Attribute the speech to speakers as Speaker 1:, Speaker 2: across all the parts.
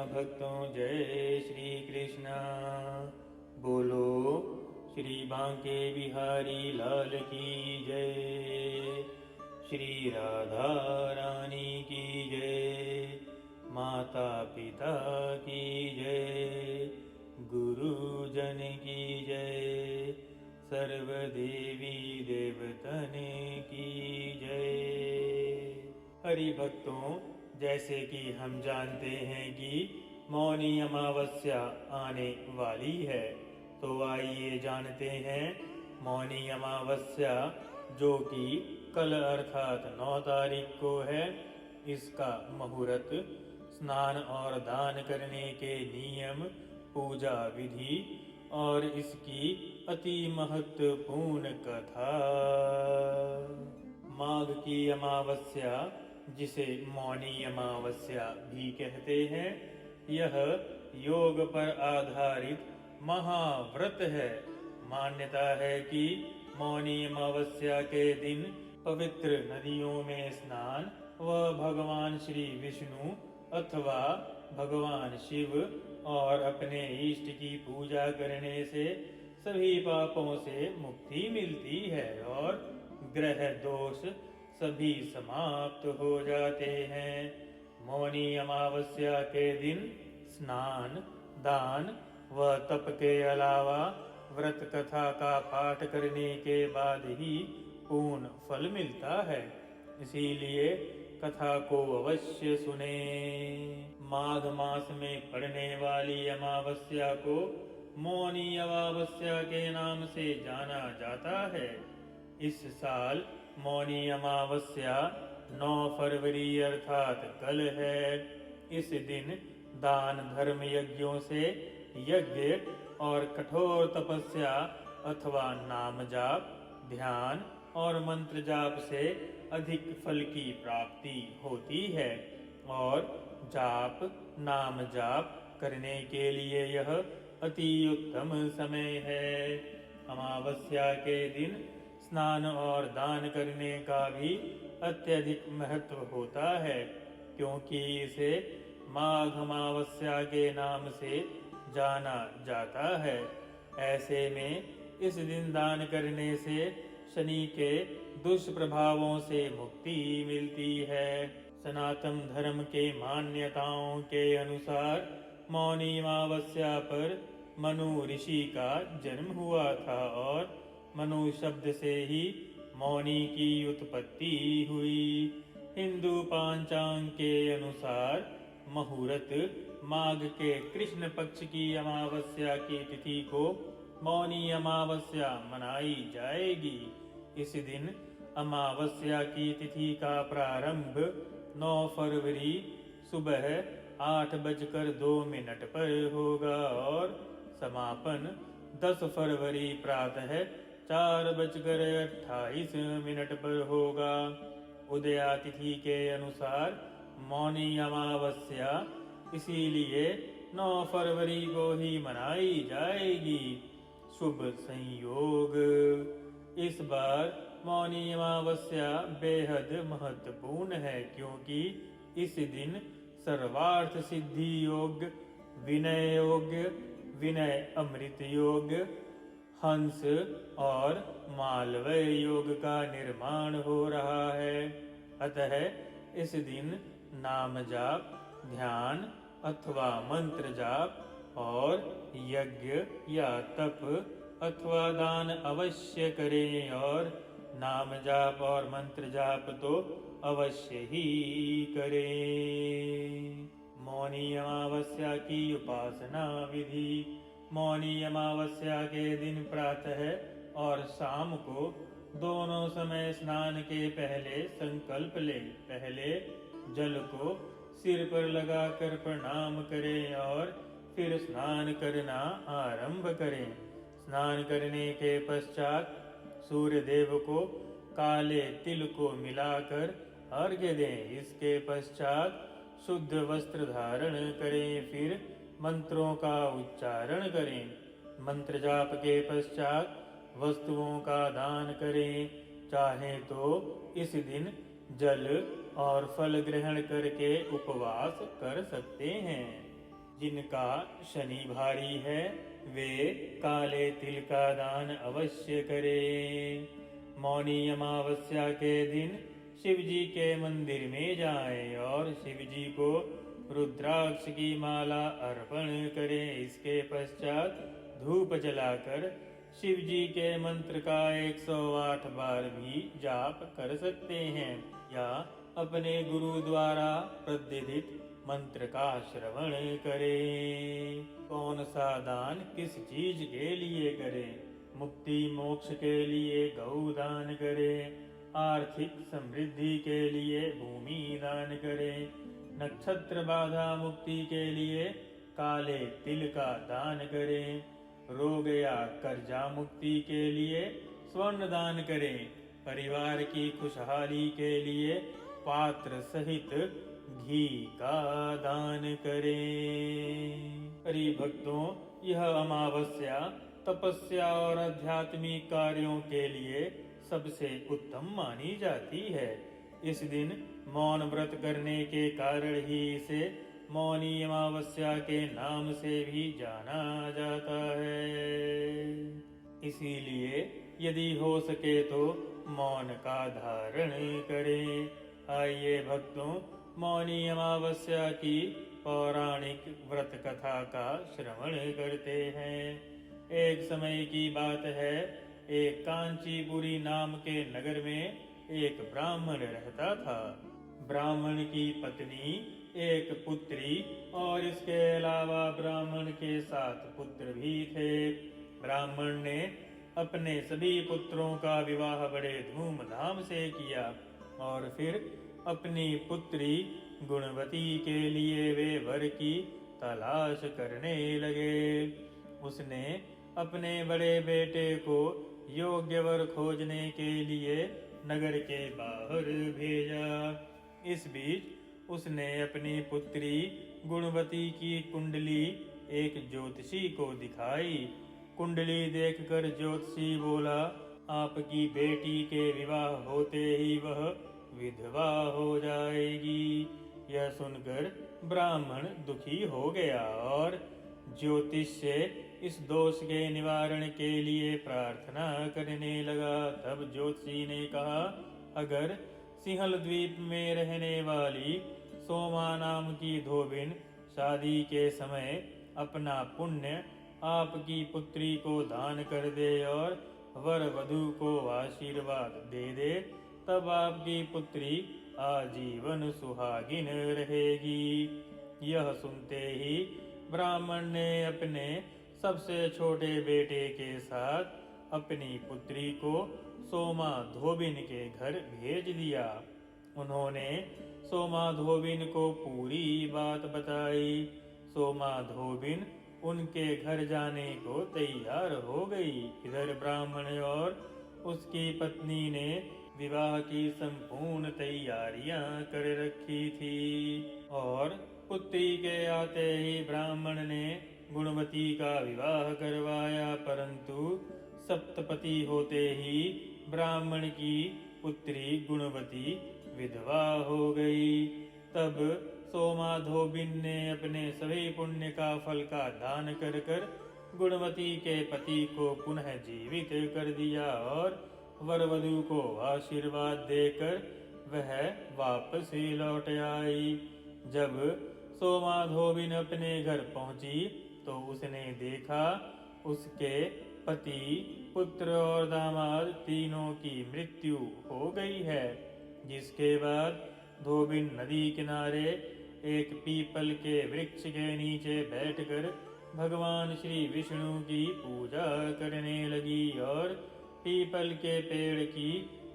Speaker 1: भक्तों जय श्री कृष्ण। बोलो श्री बांके बिहारी लाल की जय। श्री राधा रानी की जय। माता पिता की जय। गुरुजन की जय। सर्व देवी देवतन की जय। हरि भक्तों, जैसे कि हम जानते हैं कि मौनी अमावस्या आने वाली है, तो आइए जानते हैं मौनी अमावस्या जो कि कल अर्थात 9 तारीख को है, इसका मुहूर्त, स्नान और दान करने के नियम, पूजा विधि और इसकी अति महत्वपूर्ण कथा। माघ की अमावस्या, जिसे मौनी अमावस्या भी कहते हैं, यह योग पर आधारित महाव्रत है। मान्यता है कि मौनी अमावस्या के दिन पवित्र नदियों में स्नान व भगवान श्री विष्णु अथवा भगवान शिव और अपने इष्ट की पूजा करने से सभी पापों से मुक्ति मिलती है और ग्रह दोष सभी समाप्त हो जाते हैं। मौनी अमावस्या के दिन स्नान, दान व तप के अलावा व्रत कथा का पाठ करने के बाद ही पूर्ण फल मिलता है, इसीलिए कथा को अवश्य सुने। माघ मास में पड़ने वाली अमावस्या को मौनी अमावस्या के नाम से जाना जाता है। इस साल मौनी अमावस्या 9 फरवरी अर्थात कल है। इस दिन दान धर्म यज्ञों से यज्ञ और कठोर तपस्या अथवा नाम जाप, ध्यान और मंत्र जाप से अधिक फल की प्राप्ति होती है और जाप, नाम जाप करने के लिए यह अति उत्तम समय है। अमावस्या के दिन स्नान और दान करने का भी अत्यधिक महत्व होता है, क्योंकि इसे माघ अमावस्या के नाम से जाना जाता है। ऐसे में इस दिन दान करने से शनि के दुष्प्रभावों से मुक्ति मिलती है। सनातन धर्म के मान्यताओं के अनुसार मौनी अमावस्या पर मनु ऋषि का जन्म हुआ था और मनु शब्द से ही मौनी की उत्पत्ति हुई। हिंदू पांचांग के अनुसार मुहूर्त माघ के कृष्ण पक्ष की अमावस्या की तिथि को मौनी अमावस्या मनाई जाएगी। इस दिन अमावस्या की तिथि का प्रारंभ 9 फरवरी सुबह 8:02 पर होगा और समापन 10 फरवरी प्रातः 4:28 पर होगा। उदया तिथि के अनुसार मौनी अमावस्या इसीलिए 9 फरवरी को ही मनाई जाएगी। शुभ संयोग, इस बार मौनी अमावस्या बेहद महत्वपूर्ण है, क्योंकि इस दिन सर्वार्थ सिद्धि योग, विनय अमृत योग, हंस और मालवय योग का निर्माण हो रहा है। अतः इस दिन नाम जाप, ध्यान अथवा मंत्र जाप और यज्ञ या तप अथवा दान अवश्य करें और नाम जाप और मंत्र जाप तो अवश्य ही करें। मौनी अमावस्या की उपासना विधि। मौनी अमावस्या के दिन प्रातः और शाम को दोनों समय स्नान के पहले संकल्प लें। पहले जल को सिर पर लगाकर प्रणाम करें और फिर स्नान करना आरंभ करें। स्नान करने के पश्चात सूर्य देव को काले तिल को मिलाकर अर्घ्य दें। इसके पश्चात शुद्ध वस्त्र धारण करें, फिर मंत्रों का उच्चारण करें। मंत्र जाप के पश्चात वस्तुओं का दान करें। चाहे तो इस दिन जल और फल ग्रहण करके उपवास कर सकते हैं। जिनका शनि भारी है वे काले तिल का दान अवश्य करें। मौनी अमावस्या के दिन शिव जी के मंदिर में जाएं और शिव जी को रुद्राक्ष की माला अर्पण करें। इसके पश्चात धूप जलाकर शिव जी के मंत्र का 108 बार भी जाप कर सकते हैं या अपने गुरु द्वारा प्रतिदित मंत्र का श्रवण करें। कौन सा दान किस चीज के लिए करें? मुक्ति मोक्ष के लिए गौ दान करें, आर्थिक समृद्धि के लिए भूमि दान करें, नक्षत्र बाधा मुक्ति के लिए काले तिल का दान करें, रोग या कर्जा मुक्ति के लिए स्वर्ण दान करें, परिवार की खुशहाली के लिए पात्र सहित घी का दान करें। हरि भक्तों, यह अमावस्या तपस्या और आध्यात्मिक कार्यों के लिए सबसे उत्तम मानी जाती है। इस दिन मौन व्रत करने के कारण ही इसे मौनी अमावस्या के नाम से भी जाना जाता है। इसीलिए यदि हो सके तो मौन का धारण करें। आइए भक्तों, मौनी अमावस्या की पौराणिक व्रत कथा का श्रवण करते हैं। एक समय की बात है, एक कांचीपुरी नाम के नगर में एक ब्राह्मण रहता था। ब्राह्मण की पत्नी, एक पुत्री और इसके अलावा ब्राह्मण के 7 पुत्र भी थे। ब्राह्मण ने अपने सभी पुत्रों का विवाह बड़े धूमधाम से किया और फिर अपनी पुत्री गुणवती के लिए वे वर की तलाश करने लगे। उसने अपने बड़े बेटे को योग्य वर खोजने के लिए नगर के बाहर भेजा। इस बीच उसने अपनी पुत्री गुणवती की कुंडली एक ज्योतिषी को दिखाई। कुंडली देखकर ज्योतिषी बोला, आपकी बेटी के विवाह होते ही वह विधवा हो जाएगी। यह सुनकर ब्राह्मण दुखी हो गया और ज्योतिष से इस दोष के निवारण के लिए प्रार्थना करने लगा। तब ज्योतिषी ने कहा, अगर सिंहल द्वीप में रहने वाली सोमा नाम की धोबिन शादी के समय अपना पुण्य आपकी पुत्री को दान कर दे और वर वधू को आशीर्वाद दे दे, तब आपकी पुत्री आजीवन सुहागिन रहेगी। यह सुनते ही ब्राह्मण ने अपने सबसे छोटे बेटे के साथ अपनी पुत्री को सोमा धोबिन के घर भेज दिया। उन्होंने सोमा धोबिन को पूरी बात बताई। सोमा धोबिन उनके घर जाने को तैयार हो गई। इधर ब्राह्मण और उसकी पत्नी ने विवाह की संपूर्ण तैयारियां कर रखी थी और पुत्री के आते ही ब्राह्मण ने गुणवती का विवाह करवाया, परंतु सप्तपति होते ही ब्राह्मण की पुत्री गुणवती विधवा हो गई। तब सोमा धोबिन ने अपने सभी पुण्य का फल का दान कर कर गुणवती के पति को पुनः जीवित कर दिया और वर वधू को आशीर्वाद देकर वह वापस ही लौट आई। जब सोमा धोबिन अपने घर पहुंची तो उसने देखा उसके पति, पुत्र और दामाद तीनों की मृत्यु हो गई है। जिसके बाद धोबिन नदी किनारे एक पीपल के वृक्ष के नीचे बैठकर भगवान श्री विष्णु की पूजा करने लगी और पीपल के पेड़ की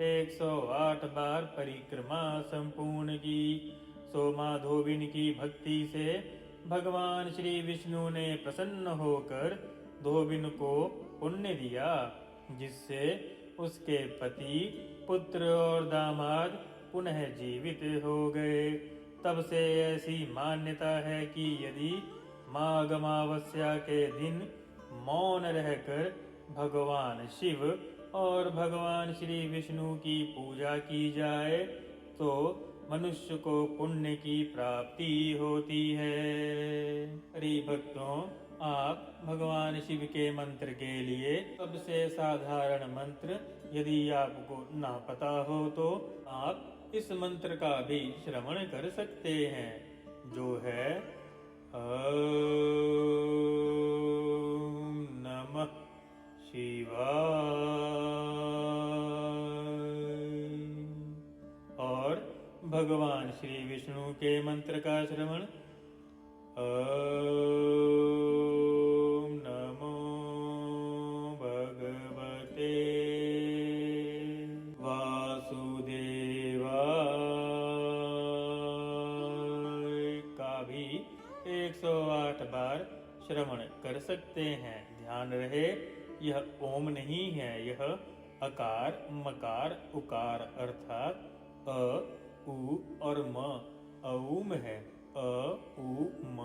Speaker 1: 108 बार परिक्रमा संपूर्ण की। सोमा धोबिन की भक्ति से भगवान श्री विष्णु ने प्रसन्न होकर धोबिन को पुण्य दिया, जिससे उसके पति, पुत्र और दामाद पुनः जीवित हो गए। तब से ऐसी मान्यता है कि यदि माघ अमावस्या के दिन मौन रहकर भगवान शिव और भगवान श्री विष्णु की पूजा की जाए तो मनुष्य को पुण्य की प्राप्ति होती है। हरि भक्तों, आप भगवान शिव के मंत्र के लिए सबसे साधारण मंत्र यदि आपको ना पता हो तो आप इस मंत्र का भी श्रवण कर सकते हैं, जो है ओम नमः शिवाय। और भगवान श्री विष्णु के मंत्र का श्रवण ओम नमो भगवते वासुदेवाय का भी 108 बार श्रवण कर सकते हैं। ध्यान रहे, यह ओम नहीं है, यह अकार मकार उकार अर्थात अ उ और म औम है। अ उ म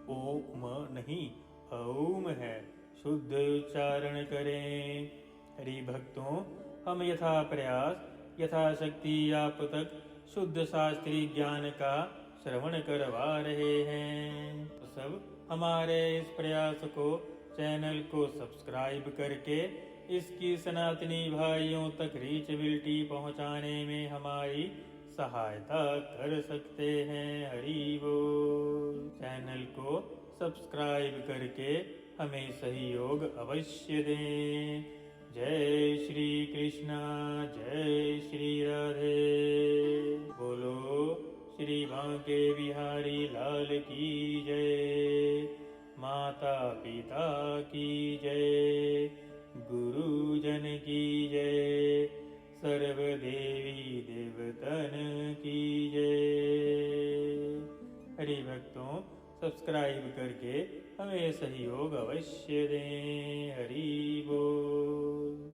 Speaker 1: ओ म नहीं, औम है। शुद्ध उच्चारण करें। हरि भक्तों, हम यथा प्रयास यथाशक्ति आप तक शुद्ध शास्त्रीय ज्ञान का श्रवण करवा रहे हैं। तो सब हमारे इस प्रयास को, चैनल को सब्सक्राइब करके इसकी सनातनी भाइयों तक रीचबिलिटी पहुंचाने में हमारी सहायता कर सकते हैं। हरि बोल। चैनल को सब्सक्राइब करके हमें सहयोग अवश्य दें। जय श्री कृष्णा, जय श्री राधे। बोलो श्री बांके बिहारी लाल की जय। माता पिता की जय, गुरुजन की जय, सर्व देवी देवतन की जय। हरि भक्तों, सब्सक्राइब करके हमें सहयोग अवश्य दें।